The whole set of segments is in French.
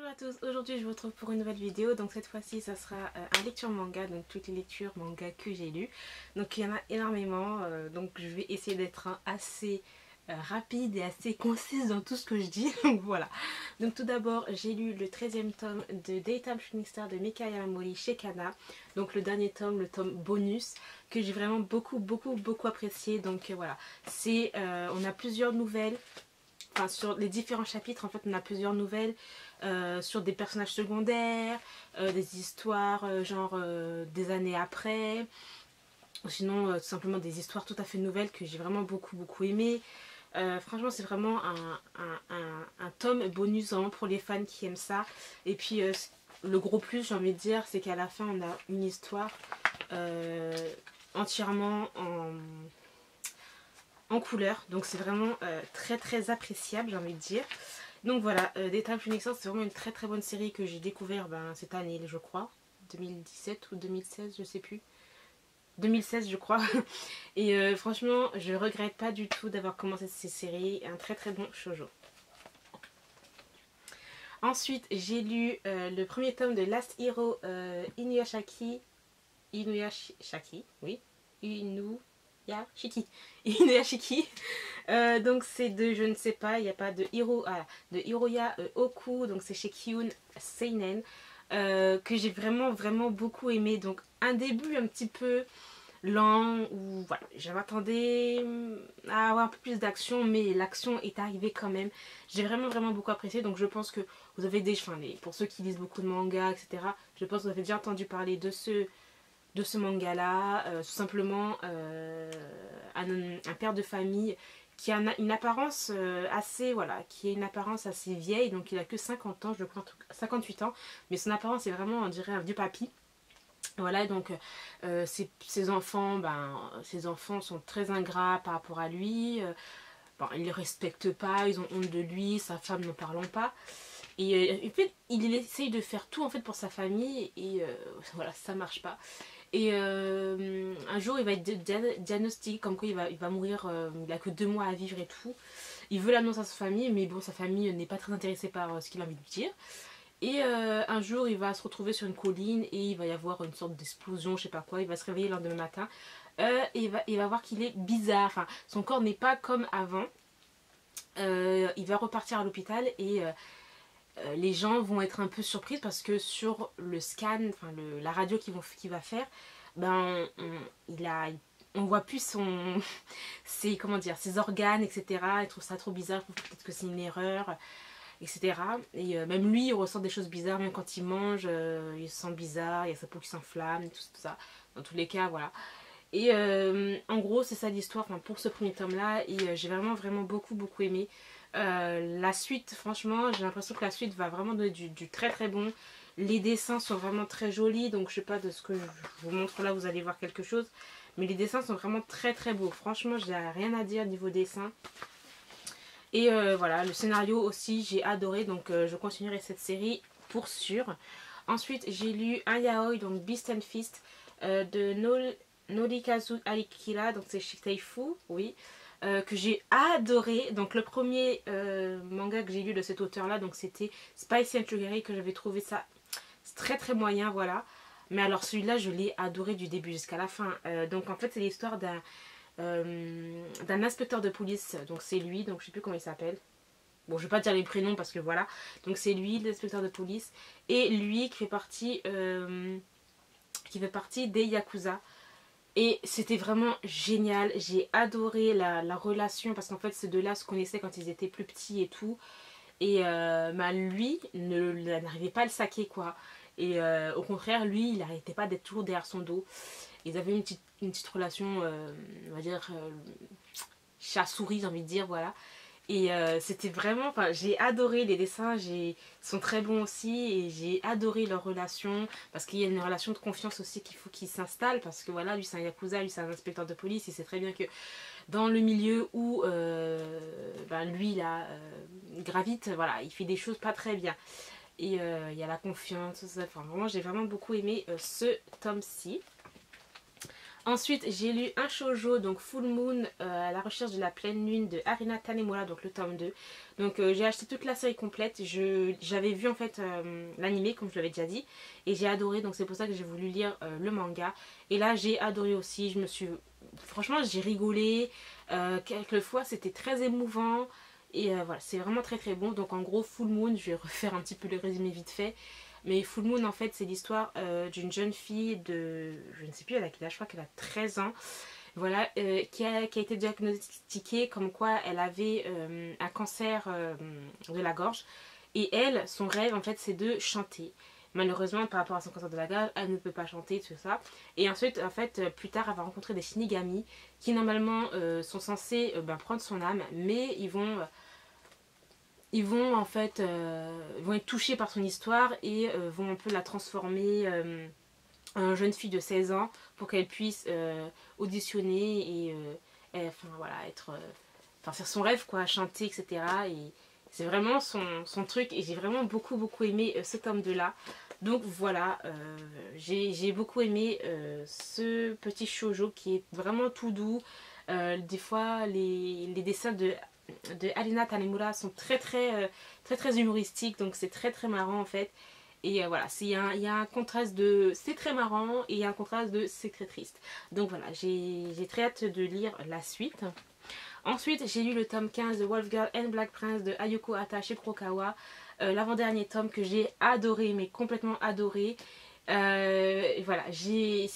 Bonjour à tous, aujourd'hui je vous retrouve pour une nouvelle vidéo. Donc cette fois-ci ça sera un lecture manga, donc toutes les lectures manga que j'ai lues. Donc il y en a énormément, donc je vais essayer d'être assez rapide et assez concise dans tout ce que je dis. Donc voilà. Donc tout d'abord j'ai lu le 13e tome de Daytime Shooting Star de Mika Yamamori chez Kana. Donc le dernier tome, le tome bonus, que j'ai vraiment beaucoup apprécié. Donc voilà, c'est on a plusieurs nouvelles. Enfin, sur les différents chapitres, en fait, on a plusieurs nouvelles sur des personnages secondaires, des histoires des années après, ou sinon tout simplement des histoires tout à fait nouvelles que j'ai vraiment beaucoup aimé. Franchement, c'est vraiment un tome bonus vraiment pour les fans qui aiment ça. Et puis, le gros plus, j'ai envie de dire, c'est qu'à la fin, on a une histoire entièrement en couleur, donc c'est vraiment très appréciable, j'ai envie de dire. Donc voilà, Daytime Shooting Star, c'est vraiment une très bonne série que j'ai découvert cette année, je crois, 2017 ou 2016, je sais plus, 2016 je crois. Et franchement, je regrette pas du tout d'avoir commencé cette série, un très bon shoujo. Ensuite, j'ai lu le premier tome de Last Hero Inuyashiki, oui, Inuyashiki. Donc c'est de, je ne sais pas, il n'y a pas de de Hiroya Oku, donc c'est chez Kiun Seinen, que j'ai vraiment beaucoup aimé. Donc un début un petit peu lent, où voilà, je m'attendais à avoir un peu plus d'action, mais l'action est arrivée quand même. J'ai vraiment beaucoup apprécié, donc je pense que vous avez pour ceux qui lisent beaucoup de mangas, etc., je pense que vous avez déjà entendu parler de ce manga là, tout simplement un père de famille qui a une apparence qui a une apparence assez vieille, donc il a que 50 ans, je crois 58 ans, mais son apparence est vraiment, on dirait, un vieux papy. Voilà, donc ses enfants sont très ingrats par rapport à lui. Bon, ils ne le respectent pas, ils ont honte de lui, sa femme n'en parlant pas. Et en fait, il essaye de faire tout en fait pour sa famille et voilà, ça marche pas. Et un jour, il va être diagnostiqué comme quoi il va mourir, il a que 2 mois à vivre et tout. Il veut l'annoncer à sa famille, mais bon, sa famille n'est pas très intéressée par ce qu'il a envie de dire. Et un jour, il va se retrouver sur une colline et il va y avoir une sorte d'explosion, je sais pas quoi. Il va se réveiller le lendemain matin et il va voir qu'il est bizarre. Enfin, son corps n'est pas comme avant. Il va repartir à l'hôpital et les gens vont être un peu surpris parce que sur le scan, enfin la radio qu'il va faire, ben on voit plus ses organes, etc. Il trouve ça trop bizarre, peut-être que c'est une erreur, etc. Et même lui, il ressent des choses bizarres, même quand il mange, il se sent bizarre, il y a sa peau qui s'enflamme, tout ça. Dans tous les cas, voilà. Et en gros, c'est ça l'histoire, enfin, pour ce premier tome-là, et j'ai vraiment beaucoup aimé. La suite, franchement, j'ai l'impression que la suite va vraiment donner du très bon. Les dessins sont vraiment très jolis, donc je sais pas de ce que je vous montre là, vous allez voir quelque chose. Mais les dessins sont vraiment très beaux. Franchement, j'ai rien à dire niveau dessin. Et voilà, le scénario aussi, j'ai adoré, donc je continuerai cette série pour sûr. Ensuite, j'ai lu un yaoi, donc Beast and Fist, de Norikazu Arikira, donc c'est chez Taifu, oui. Que j'ai adoré. Donc le premier manga que j'ai lu de cet auteur là, donc c'était Spicy and Sugary, que j'avais trouvé ça très moyen, voilà. Mais alors celui-là, je l'ai adoré du début jusqu'à la fin. Donc en fait, c'est l'histoire d'un inspecteur de police, donc c'est lui, donc je sais plus comment il s'appelle. Bon, je vais pas dire les prénoms parce que voilà. Donc c'est lui, l'inspecteur de police, et lui qui fait partie des Yakuza. Et c'était vraiment génial, j'ai adoré la relation, parce qu'en fait ces deux-là se connaissaient quand ils étaient plus petits et tout. Et lui n'arrivait pas à le saquer, quoi. Et au contraire, lui, il n'arrêtait pas d'être toujours derrière son dos. Ils avaient une petite relation, on va dire, chat-souris, j'ai envie de dire, voilà. Et c'était vraiment, enfin, j'ai adoré les dessins, sont très bons aussi, et j'ai adoré leur relation, parce qu'il y a une relation de confiance aussi qu'il faut qu'il s'installe, parce que voilà, lui c'est un yakuza, lui c'est un inspecteur de police, il sait très bien que dans le milieu où lui là gravite, voilà, il fait des choses pas très bien. Et il y a la confiance, tout ça. Enfin, vraiment, j'ai vraiment beaucoup aimé ce tome-ci. Ensuite, j'ai lu un shoujo, donc Full Moon, à la recherche de la pleine lune de Harina Tanemura, donc le tome 2. Donc j'ai acheté toute la série complète. J'avais vu en fait l'anime, comme je l'avais déjà dit, et j'ai adoré, donc c'est pour ça que j'ai voulu lire le manga. Et là, j'ai adoré aussi. Franchement, j'ai rigolé. Quelquefois, c'était très émouvant. Et voilà, c'est vraiment très très bon. Donc en gros, Full Moon, je vais refaire un petit peu le résumé vite fait. Mais Full Moon, en fait, c'est l'histoire d'une jeune fille de... Je ne sais plus, elle a quel âge, je crois qu'elle a 13 ans. Voilà, qui a été diagnostiquée comme quoi elle avait un cancer de la gorge. Et elle, son rêve, en fait, c'est de chanter. Malheureusement, par rapport à son cancer de la gorge, elle ne peut pas chanter, tout ça. Et ensuite, en fait, plus tard, elle va rencontrer des shinigami qui, normalement, sont censés prendre son âme. Mais ils vont en fait vont être touchés par son histoire et vont un peu la transformer en jeune fille de 16 ans pour qu'elle puisse auditionner et enfin voilà être enfin faire son rêve quoi, chanter etc. Et c'est vraiment son truc et j'ai vraiment beaucoup aimé ce tome 2 là. Donc voilà, j'ai beaucoup aimé ce petit shoujo qui est vraiment tout doux. Des fois les dessins de Harina Tanemura sont très humoristiques, donc c'est très marrant en fait. Et voilà, il y a un contraste de c'est très marrant et il y a un contraste de c'est très triste. Donc voilà, j'ai très hâte de lire la suite. Ensuite, j'ai lu le tome 15 de Wolf Girl and Black Prince de Ayako Hata chez Kurokawa. L'avant-dernier tome que j'ai adoré, mais complètement adoré. Voilà, j'ai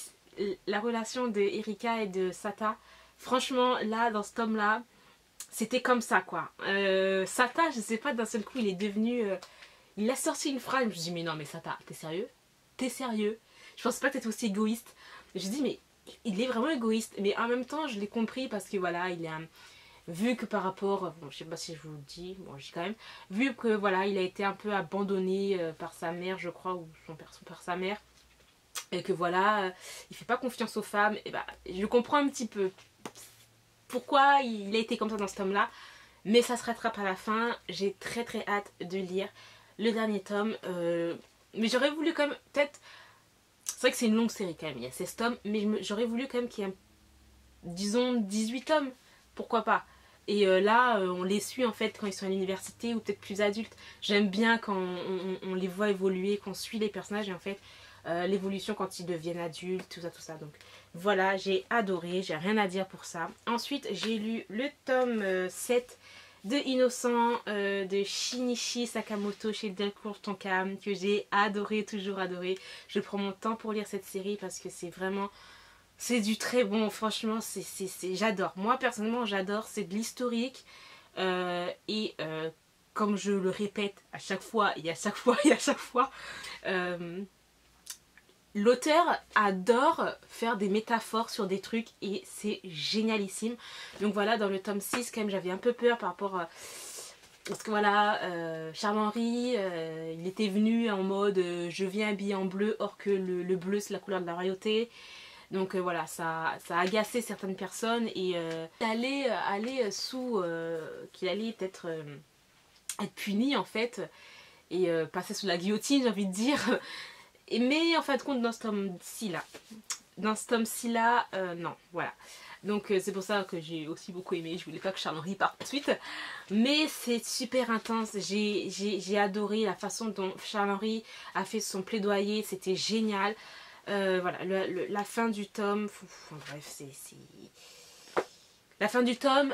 la relation de Erika et de Sata. Franchement, là, dans ce tome-là, c'était comme ça quoi. Sata, je sais pas, d'un seul coup il est devenu... il a sorti une phrase, je me suis dit mais non mais Sata, t'es sérieux? T'es sérieux? Je pense pas que t'es aussi égoïste. Je dis mais il est vraiment égoïste, mais en même temps je l'ai compris parce que voilà, il a... Vu que par rapport, bon je sais pas si je vous le dis, bon je dis quand même, vu que voilà il a été un peu abandonné par sa mère je crois, ou son père par sa mère, et que voilà, il fait pas confiance aux femmes, et bah je comprends un petit peu pourquoi il a été comme ça dans ce tome là, mais ça se rattrape à la fin. J'ai très hâte de lire le dernier tome, mais j'aurais voulu quand même peut-être, c'est vrai que c'est une longue série quand même, il y a 16 tomes, mais j'aurais voulu quand même qu'il y ait disons 18 tomes, pourquoi pas. Et là on les suit en fait quand ils sont à l'université ou peut-être plus adultes. J'aime bien quand on les voit évoluer, qu'on suit les personnages et en fait l'évolution quand ils deviennent adultes, tout ça. Donc voilà, j'ai adoré, j'ai rien à dire pour ça. Ensuite, j'ai lu le tome 7 de Innocent de Shinichi Sakamoto chez Delcourt Tonkam, que j'ai adoré, toujours adoré. Je prends mon temps pour lire cette série parce que c'est vraiment... C'est du très bon, franchement, j'adore. Moi, personnellement, j'adore. C'est de l'historique. Et comme je le répète à chaque fois, et à chaque fois, et à chaque fois... l'auteur adore faire des métaphores sur des trucs et c'est génialissime. Donc voilà, dans le tome 6 quand même j'avais un peu peur par rapport à... Parce que voilà, Charles-Henri, il était venu en mode je viens habillé en bleu, or que le bleu c'est la couleur de la royauté. Donc voilà, ça a agacé certaines personnes et qu'il allait peut-être être puni en fait et passer sous la guillotine, j'ai envie de dire. Mais en fin de compte, dans ce tome-ci là, non, voilà. Donc c'est pour ça que j'ai aussi beaucoup aimé. Je voulais pas que Charles-Henri parte tout de suite. Mais c'est super intense. J'ai adoré la façon dont Charles-Henri a fait son plaidoyer. C'était génial. Voilà, la fin du tome. Bref, c'est... La fin du tome,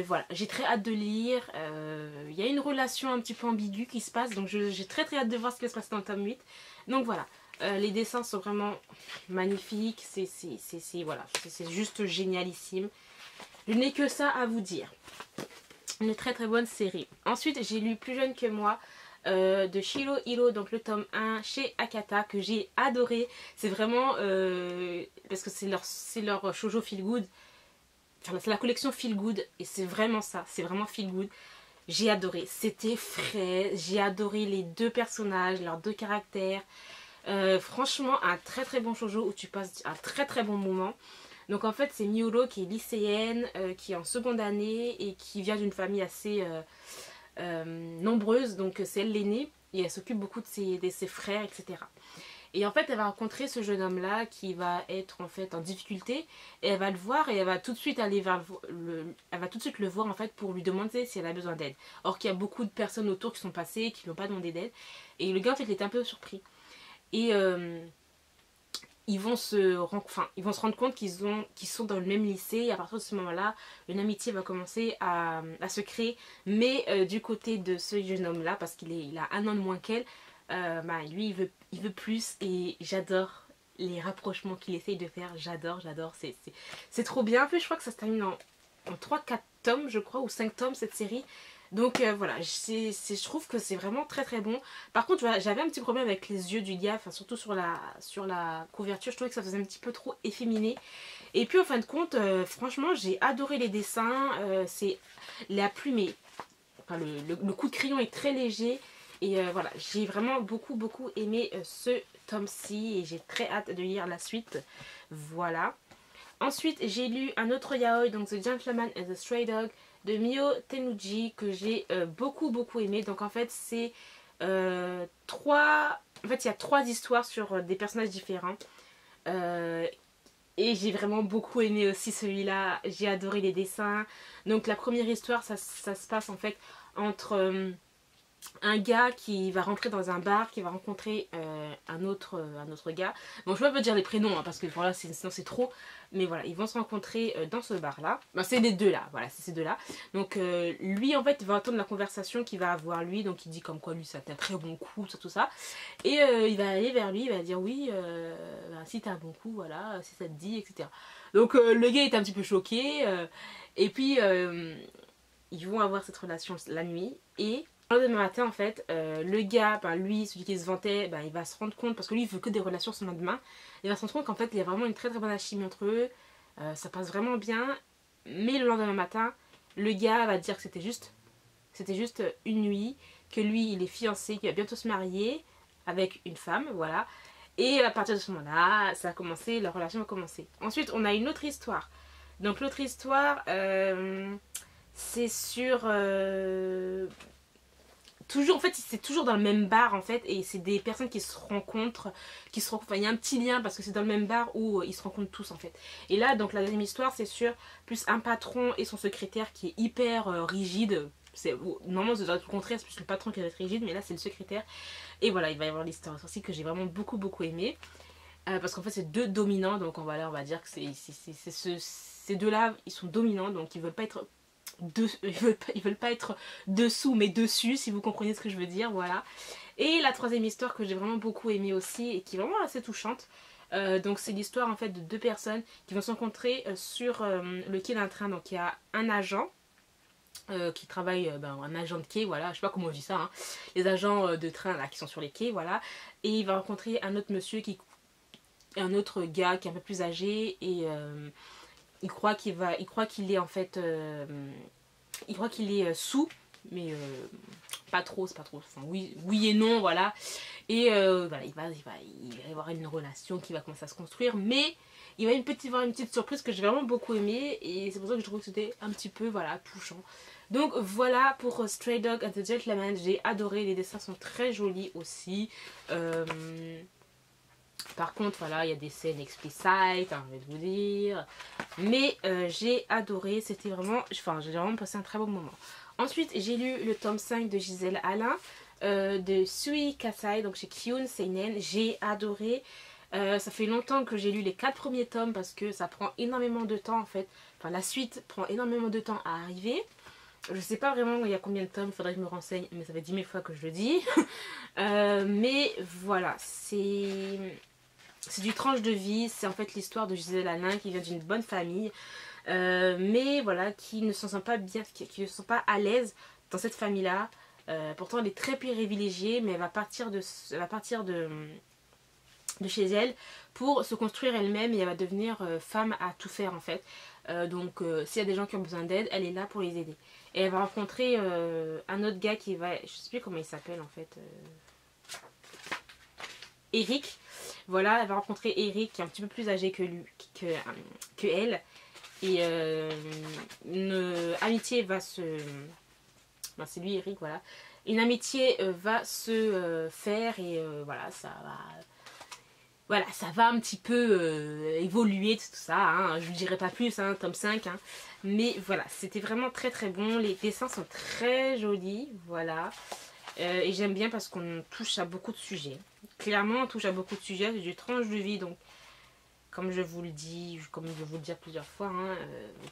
voilà, j'ai très hâte de lire. Il y a une relation un petit peu ambiguë qui se passe. Donc j'ai très hâte de voir ce qui va se passer dans le tome 8. Donc voilà, les dessins sont vraiment magnifiques. Voilà, c'est juste génialissime. Je n'ai que ça à vous dire. Une très bonne série. Ensuite, j'ai lu Plus jeune que moi de Shiro Hiro, donc le tome 1 chez Akata, que j'ai adoré. C'est vraiment, parce que c'est leur shoujo feel good. Enfin, c'est la collection Feel Good et c'est vraiment ça, c'est vraiment Feel Good. J'ai adoré, c'était frais, j'ai adoré les deux personnages, leurs deux caractères. Franchement, un très bon shoujo où tu passes un très bon moment. Donc en fait, c'est Miuro qui est lycéenne, qui est en seconde année et qui vient d'une famille assez nombreuse. Donc c'est elle l'aînée et elle s'occupe beaucoup de ses frères, etc. Et en fait, elle va rencontrer ce jeune homme-là qui va être en fait en difficulté. Et elle va le voir et elle va tout de suite aller vers elle va tout de suite le voir en fait pour lui demander si elle a besoin d'aide. Or qu'il y a beaucoup de personnes autour qui sont passées et qui lui ont pas demandé d'aide. Et le gars en fait il était un peu surpris. Et ils vont se rendre compte qu'ils sont dans le même lycée. Et à partir de ce moment-là, une amitié va commencer à se créer. Mais du côté de ce jeune homme-là, parce il a 1 an de moins qu'elle, bah, lui il veut plus. Et j'adore les rapprochements qu'il essaye de faire. J'adore. C'est trop bien. En plus, je crois que ça se termine en 3-4 tomes, je crois, ou 5 tomes cette série. Donc voilà, je trouve que c'est vraiment très très bon. Par contre, voilà, j'avais un petit problème avec les yeux du gars, enfin, surtout sur la couverture. Je trouvais que ça faisait un petit peu trop efféminé. Et puis en fin de compte, franchement, j'ai adoré les dessins. C'est la plume est, enfin, le coup de crayon est très léger. Et voilà, j'ai vraiment beaucoup aimé ce tome-ci. Et j'ai très hâte de lire la suite. Voilà. Ensuite, j'ai lu un autre yaoi, donc The Gentleman and the Stray Dog de Mio Tenuji, que j'ai beaucoup aimé. Donc en fait, c'est trois... En fait, il y a 3 histoires sur des personnages différents. Et j'ai vraiment beaucoup aimé aussi celui-là. J'ai adoré les dessins. Donc la première histoire, ça se passe en fait entre... un gars qui va rentrer dans un bar, qui va rencontrer un autre gars. Bon, je peux pas dire les prénoms, hein, parce que voilà, sinon c'est trop. Mais voilà, ils vont se rencontrer dans ce bar-là. Ben, c'est les deux là, voilà, c'est ces deux-là. Donc lui, en fait, il va entendre la conversation qu'il va avoir lui. Donc il dit comme quoi lui, ça a un très bon coup, tout ça. Et il va aller vers lui, il va dire oui, ben, si t'as un bon coup, voilà, si ça te dit, etc. Donc le gars est un petit peu choqué. Et puis, ils vont avoir cette relation la nuit. Et le lendemain matin, en fait, le gars, ben, lui, celui qui se vantait, ben, il va se rendre compte, parce que lui, il veut que des relations son lendemain, il va se rendre compte qu'en fait, il y a vraiment une très bonne alchimie entre eux, ça passe vraiment bien, mais le lendemain matin, le gars va dire que c'était juste une nuit, que lui, il est fiancé, qu'il va bientôt se marier avec une femme, voilà. Et à partir de ce moment-là, ça a commencé, la relation a commencé. Ensuite, on a une autre histoire. Donc l'autre histoire, c'est sur... toujours, en fait, c'est toujours dans le même bar, en fait, et c'est des personnes qui se rencontrent, enfin, il y a un petit lien, parce que c'est dans le même bar où ils se rencontrent tous, en fait. Et là, donc, la deuxième histoire, c'est sur plus un patron et son secrétaire qui est hyper rigide. Normalement, c'est le contraire, c'est plus le patron qui va être rigide, mais là, c'est le secrétaire. Et voilà, il va y avoir l'histoire aussi que j'ai vraiment beaucoup aimé. Parce qu'en fait, c'est 2 dominants, donc on va dire que ces deux-là, ils sont dominants, donc ils veulent pas être ils veulent pas être dessous mais dessus, si vous comprenez ce que je veux dire, voilà. Et la troisième histoire que j'ai vraiment beaucoup aimée aussi et qui est vraiment assez touchante, donc c'est l'histoire en fait de 2 personnes qui vont se rencontrer sur le quai d'un train. Donc il y a un agent qui travaille, un agent de quai, voilà, je sais pas comment on dit ça, hein, les agents de train là qui sont sur les quais, voilà. Et il va rencontrer un autre monsieur un autre gars qui est un peu plus âgé, et il croit qu'il est en fait il croit qu'il est sous, mais pas trop, c'est pas trop, enfin, oui et non, voilà. Et voilà, il va y avoir une relation qui va commencer à se construire, mais il va y avoir une petite surprise que j'ai vraiment beaucoup aimé, et c'est pour ça que je trouve que c'était un petit peu, voilà, touchant. Donc voilà pour Stray Dog and the Gentleman, j'ai adoré, les dessins sont très jolis aussi. Par contre, voilà, il y a des scènes explicites, hein, je vais vous dire. Mais j'ai adoré, c'était vraiment... Enfin, j'ai vraiment passé un très bon moment. Ensuite, j'ai lu le tome 5 de Gisèle Alain, de Sui Kasai, donc chez Kyun Seinen. J'ai adoré. Ça fait longtemps que j'ai lu les 4 premiers tomes parce que ça prend énormément de temps, en fait. Enfin, la suite prend énormément de temps à arriver. Je sais pas vraiment il y a combien de tomes, il faudrait que je me renseigne, mais ça fait 10 000 fois que je le dis. Mais voilà, c'est du tranche de vie, c'est en fait l'histoire de Gisèle Alain qui vient d'une bonne famille, mais voilà, qui ne se sent pas bien, qui ne se sent pas à l'aise dans cette famille-là. Pourtant, elle est très privilégiée, mais elle va partir de chez elle pour se construire elle-même, et elle va devenir femme à tout faire en fait. Donc s'il y a des gens qui ont besoin d'aide, elle est là pour les aider. Et elle va rencontrer un autre gars qui va, je sais plus comment il s'appelle en fait, Eric. Voilà, elle va rencontrer Eric qui est un petit peu plus âgé que elle. Et une amitié va se... Ben, c'est lui Eric, voilà. Une amitié va se faire, et voilà, ça va... voilà, ça va un petit peu évoluer, tout ça, hein. Je ne dirai pas plus, hein, tome 5, hein. Mais voilà, c'était vraiment très très bon, les dessins sont très jolis, voilà. Et j'aime bien parce qu'on touche à beaucoup de sujets. Clairement, on touche à beaucoup de sujets, c'est du tranche de vie, donc comme je vous le dis, comme je vais vous le dire plusieurs fois, hein,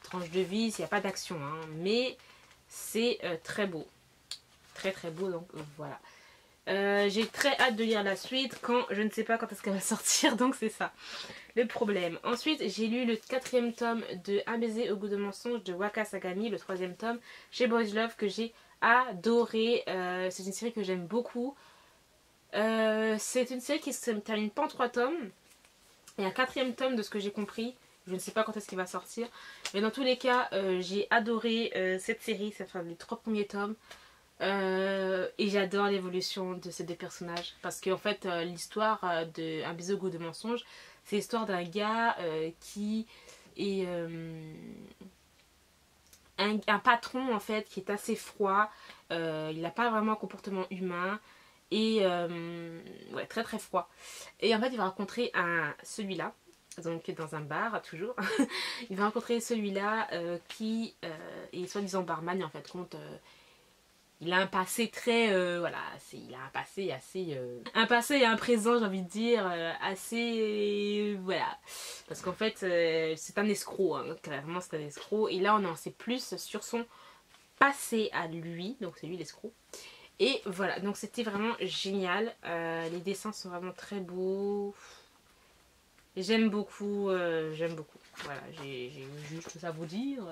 tranche de vie, il n'y a pas d'action, hein, mais c'est très beau. Très très beau, donc voilà. J'ai très hâte de lire la suite quand je ne sais pas quand est-ce qu'elle va sortir, donc c'est ça le problème. Ensuite, j'ai lu le 4e tome de Un baiser au goût de mensonge de Waka Sagami, le 3e tome chez Boys Love, que j'ai adoré. C'est une série que j'aime beaucoup. C'est une série qui se termine pas en 3 tomes. Il y a un 4e tome de ce que j'ai compris. Je ne sais pas quand est-ce qu'il va sortir. Mais dans tous les cas, j'ai adoré cette série, les 3 premiers tomes. Et j'adore l'évolution de ces 2 personnages. Parce qu'en fait, l'histoire de Un baiser au goût de mensonge, c'est l'histoire d'un gars qui est un patron en fait qui est assez froid. Il n'a pas vraiment un comportement humain. Et ouais, très très froid. Et en fait, il va rencontrer celui-là, donc dans un bar toujours. Il va rencontrer celui-là qui est soi-disant barman, et en fait, compte. Il a un passé très, voilà, il a un passé assez, un passé et un présent, j'ai envie de dire, assez, voilà. Parce qu'en fait, c'est un escroc, hein, clairement c'est un escroc. Et là, on en sait plus sur son passé à lui, donc c'est lui l'escroc. Et voilà, donc c'était vraiment génial. Les dessins sont vraiment très beaux. J'aime beaucoup, j'aime beaucoup. Voilà, j'ai juste ça à vous dire.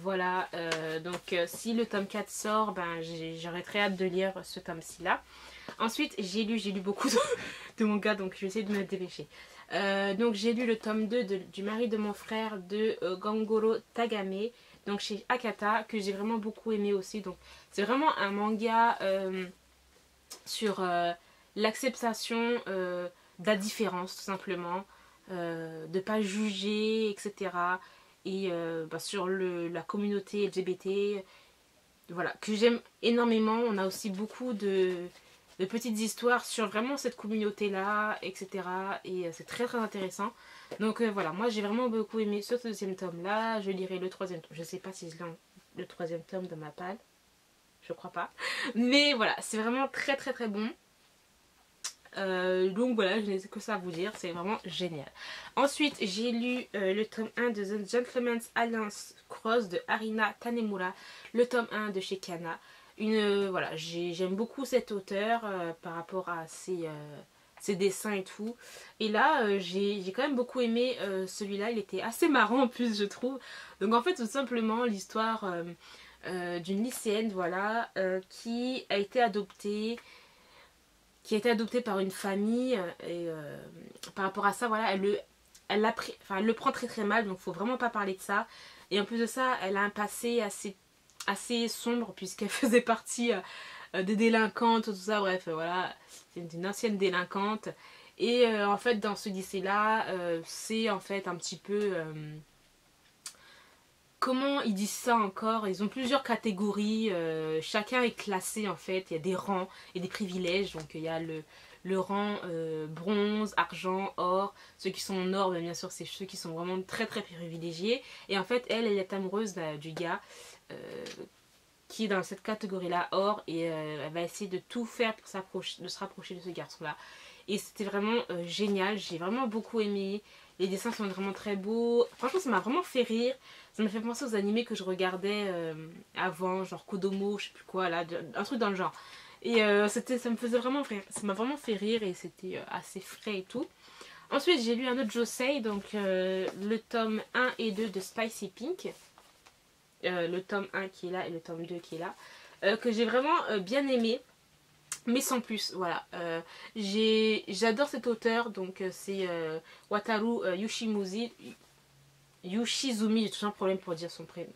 Voilà, donc si le tome 4 sort, ben, j'aurais très hâte de lire ce tome-ci là. Ensuite, j'ai lu beaucoup de mangas, donc je vais essayer de me dépêcher. Donc j'ai lu le tome 2 du mari de mon frère de Gangoro Tagame, donc chez Akata, que j'ai vraiment beaucoup aimé aussi. Donc c'est vraiment un manga sur l'acceptation de la différence, tout simplement, de ne pas juger, etc. Et sur la communauté LGBT, voilà, que j'aime énormément. On a aussi beaucoup de petites histoires sur vraiment cette communauté-là, etc. Et c'est très très intéressant. Donc voilà, moi j'ai vraiment beaucoup aimé ce 2e tome-là. Je lirai le 3e tome. Je sais pas si je lis le 3e tome dans ma palle. Je crois pas. Mais voilà, c'est vraiment très très très bon. Donc voilà, je n'ai que ça à vous dire, c'est vraiment génial. Ensuite, j'ai lu le tome 1 de The Gentleman's Alliance Cross de Harina Tanemura, le tome 1 de chez Kana. Voilà, j'aime beaucoup cet auteur par rapport à ses dessins et tout. Et là, j'ai quand même beaucoup aimé celui-là, il était assez marrant en plus, je trouve. Donc en fait, tout simplement, l'histoire d'une lycéenne, voilà, qui a été adoptée par une famille et par rapport à ça, voilà, elle le prend très très mal, donc faut vraiment pas parler de ça. Et en plus de ça, elle a un passé assez sombre puisqu'elle faisait partie des délinquantes, tout ça, bref, voilà, c'est une ancienne délinquante. Et en fait, dans ce lycée-là, c'est en fait un petit peu... comment ils disent ça encore? Ils ont plusieurs catégories, chacun est classé en fait, il y a des rangs et des privilèges, donc il y a le rang bronze, argent, or. Ceux qui sont en or, bien sûr, c'est ceux qui sont vraiment très très privilégiés. Et en fait, elle est amoureuse du gars qui est dans cette catégorie-là, or, et elle va essayer de tout faire pour se rapprocher de ce garçon-là. Et c'était vraiment génial, j'ai vraiment beaucoup aimé. Les dessins sont vraiment très beaux. Franchement, ça m'a vraiment fait rire. Ça m'a fait penser aux animés que je regardais avant, genre Kodomo, je sais plus quoi, là, un truc dans le genre. Et ça me faisait vraiment rire. Ça m'a vraiment fait rire et c'était assez frais et tout. Ensuite, j'ai lu un autre Josei, donc le tome 1 et 2 de Spicy Pink. Le tome 1 qui est là et le tome 2 qui est là. Que j'ai vraiment bien aimé. Mais sans plus, voilà. J'adore cet auteur, donc c'est Wataru Yoshizumi, j'ai toujours un problème pour dire son prénom.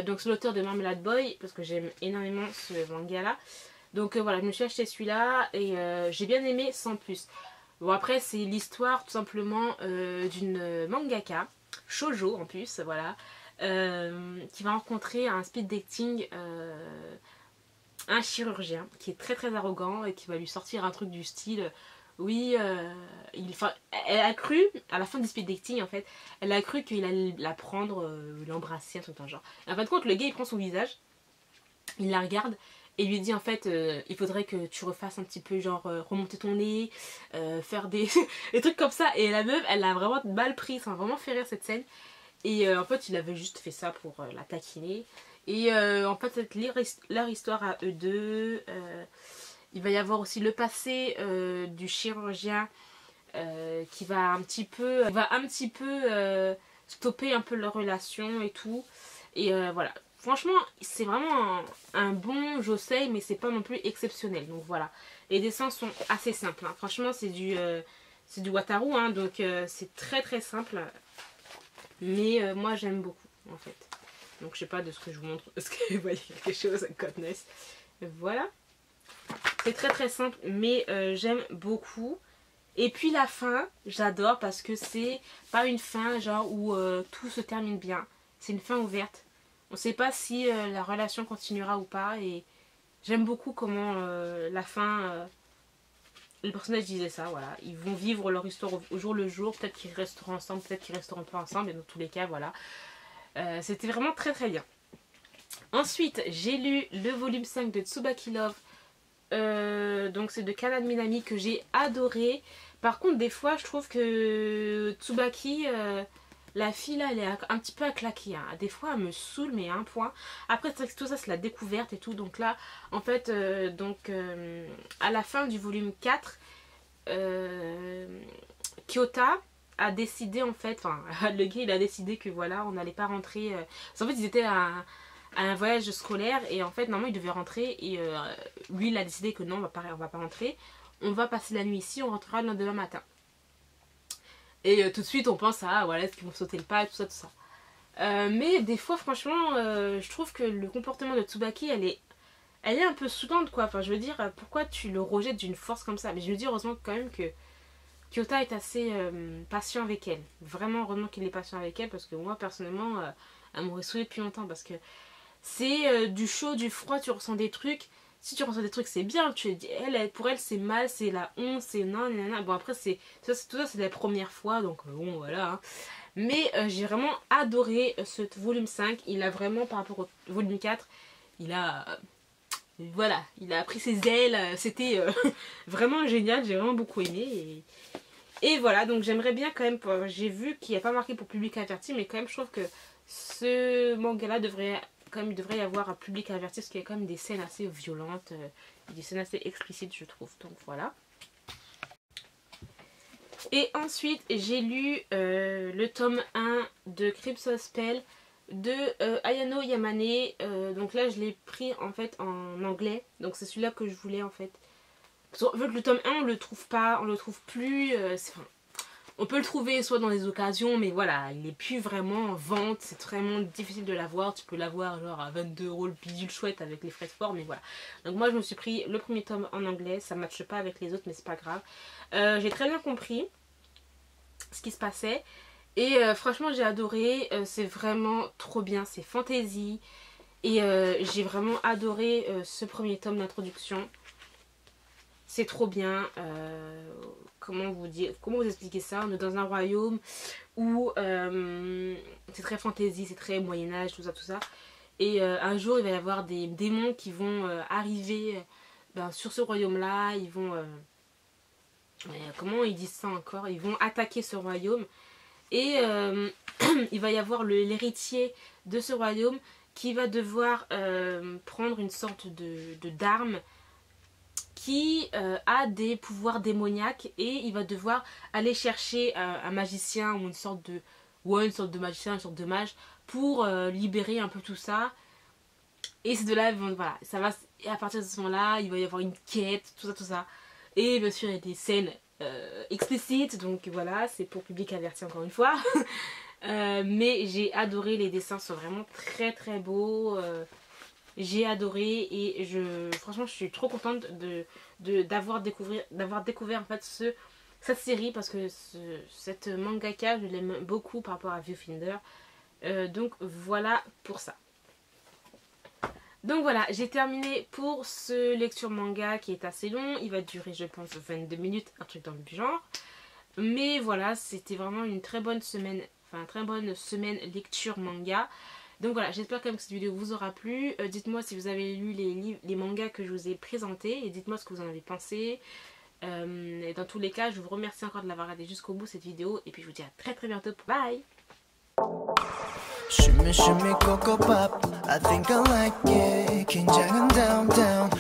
Donc c'est l'auteur de Marmalade Boy, parce que j'aime énormément ce manga-là. Donc voilà, je me suis acheté celui-là et j'ai bien aimé sans plus. Bon après c'est l'histoire tout simplement d'une mangaka, shoujo en plus, voilà, qui va rencontrer un speed dating un chirurgien qui est très très arrogant et qui va lui sortir un truc du style oui, elle a cru, à la fin du speed dating en fait, elle a cru qu'il allait la prendre, l'embrasser, un truc dans le genre. Et en fin de compte, le gars il prend son visage, il la regarde et lui dit en fait, il faudrait que tu refasses un petit peu, genre remonter ton nez, faire des trucs comme ça. Et la meuf, elle a vraiment mal pris, ça m'a vraiment fait rire cette scène. Et en fait, il avait juste fait ça pour la taquiner. Et en fait, c'est leur histoire à eux deux. Il va y avoir aussi le passé du chirurgien qui va un petit peu, stopper un peu leur relation et tout. Et voilà. Franchement, c'est vraiment un bon Josei, mais c'est pas non plus exceptionnel. Donc voilà. Les dessins sont assez simples. Hein. Franchement, c'est du Wataru, hein, donc c'est très très simple. Mais moi, j'aime beaucoup, en fait. Donc je sais pas de ce que je vous montre. Est-ce que vous voyez quelque chose, Godness. Voilà. C'est très très simple, mais j'aime beaucoup. Et puis la fin, j'adore parce que c'est pas une fin genre où tout se termine bien. C'est une fin ouverte. On sait pas si la relation continuera ou pas. Et j'aime beaucoup comment la fin... le personnage disait ça, voilà. Ils vont vivre leur histoire au jour le jour. Peut-être qu'ils resteront ensemble, peut-être qu'ils resteront pas ensemble. Et dans tous les cas, voilà. C'était vraiment très très bien. Ensuite, j'ai lu le volume 5 de Tsubaki Love. Donc c'est de Kanade Minami que j'ai adoré. Par contre, des fois, je trouve que Tsubaki, la fille là, elle est un petit peu à claquer. Hein. Des fois, elle me saoule, mais à un point. Après, c'est vrai que tout ça, c'est la découverte et tout. Donc là, en fait, à la fin du volume 4, Kyota a décidé en fait, enfin le gars il a décidé que voilà on n'allait pas rentrer, parce qu'en fait ils étaient à un voyage scolaire et en fait normalement ils devaient rentrer et lui il a décidé que non on va pas rentrer, on va passer la nuit ici, on rentrera le lendemain matin. Et tout de suite on pense à voilà est-ce qu'ils vont sauter le pas et tout ça tout ça. Mais des fois franchement je trouve que le comportement de Tsubaki elle est un peu saoulante quoi, enfin je veux dire pourquoi tu le rejettes d'une force comme ça, mais je me dis heureusement quand même que Kyota est assez patient avec elle. Vraiment, heureusement qu'il est patient avec elle parce que moi, personnellement, elle m'aurait saoulée depuis longtemps parce que c'est du chaud, du froid, tu ressens des trucs. Si tu ressens des trucs, c'est bien. Pour elle, c'est mal, c'est la honte, c'est non, non, non. Bon, après, tout ça, c'est la première fois, donc bon, voilà. Hein. Mais j'ai vraiment adoré ce volume 5. Il a vraiment, par rapport au volume 4, il a... voilà, il a pris ses ailes. C'était vraiment génial, j'ai vraiment beaucoup aimé. Et voilà, donc j'aimerais bien quand même, j'ai vu qu'il n'y a pas marqué pour public averti, mais quand même je trouve que ce manga-là il devrait y avoir un public averti, parce qu'il y a quand même des scènes assez violentes, des scènes assez explicites je trouve, donc voilà. Et ensuite j'ai lu le tome 1 de Crimson Spell de Ayano Yamane, donc là je l'ai pris en fait en anglais, donc c'est celui-là que je voulais en fait. En fait, le tome 1 on le trouve pas, on le trouve plus, on peut le trouver soit dans des occasions, mais voilà, il n'est plus vraiment en vente, c'est vraiment difficile de l'avoir, tu peux l'avoir genre à 22 € le bidule chouette avec les frais de port, mais voilà. Donc moi je me suis pris le premier tome en anglais, ça ne matche pas avec les autres, mais c'est pas grave. J'ai très bien compris ce qui se passait, et franchement j'ai adoré, c'est vraiment trop bien, c'est fantasy, et j'ai vraiment adoré ce premier tome d'introduction. C'est trop bien. Comment vous expliquer ça? On est dans un royaume où c'est très fantasy, c'est très Moyen-Âge, tout ça, tout ça. Et un jour, il va y avoir des démons qui vont arriver sur ce royaume-là. Ils vont... comment ils disent ça encore? Ils vont attaquer ce royaume. Et il va y avoir l'héritier de ce royaume qui va devoir prendre une sorte d'arme qui a des pouvoirs démoniaques et il va devoir aller chercher un magicien ou une sorte de magicien, une sorte de mage pour libérer un peu tout ça. Et c'est de là, voilà, ça va, et à partir de ce moment-là, il va y avoir une quête, tout ça, tout ça. Et bien sûr, il y a des scènes explicites, donc voilà, c'est pour public averti encore une fois. Mais j'ai adoré, les dessins sont vraiment très très beaux. J'ai adoré et franchement je suis trop contente d'avoir découvert en fait cette série parce que cette mangaka je l'aime beaucoup par rapport à Viewfinder. Donc voilà pour ça. Donc voilà, j'ai terminé pour ce lecture manga qui est assez long. Il va durer, je pense, 22 minutes, un truc dans le genre. Mais voilà, c'était vraiment une très bonne semaine, enfin très bonne semaine lecture manga. Donc voilà, j'espère quand même que cette vidéo vous aura plu. Dites-moi si vous avez lu les mangas que je vous ai présentés et dites-moi ce que vous en avez pensé. Et dans tous les cas, je vous remercie encore de l'avoir regardé jusqu'au bout cette vidéo. Et puis je vous dis à très très bientôt. Bye! Shimmy, shimmy, cocoa pop. I think I like it. 긴장은 down, down.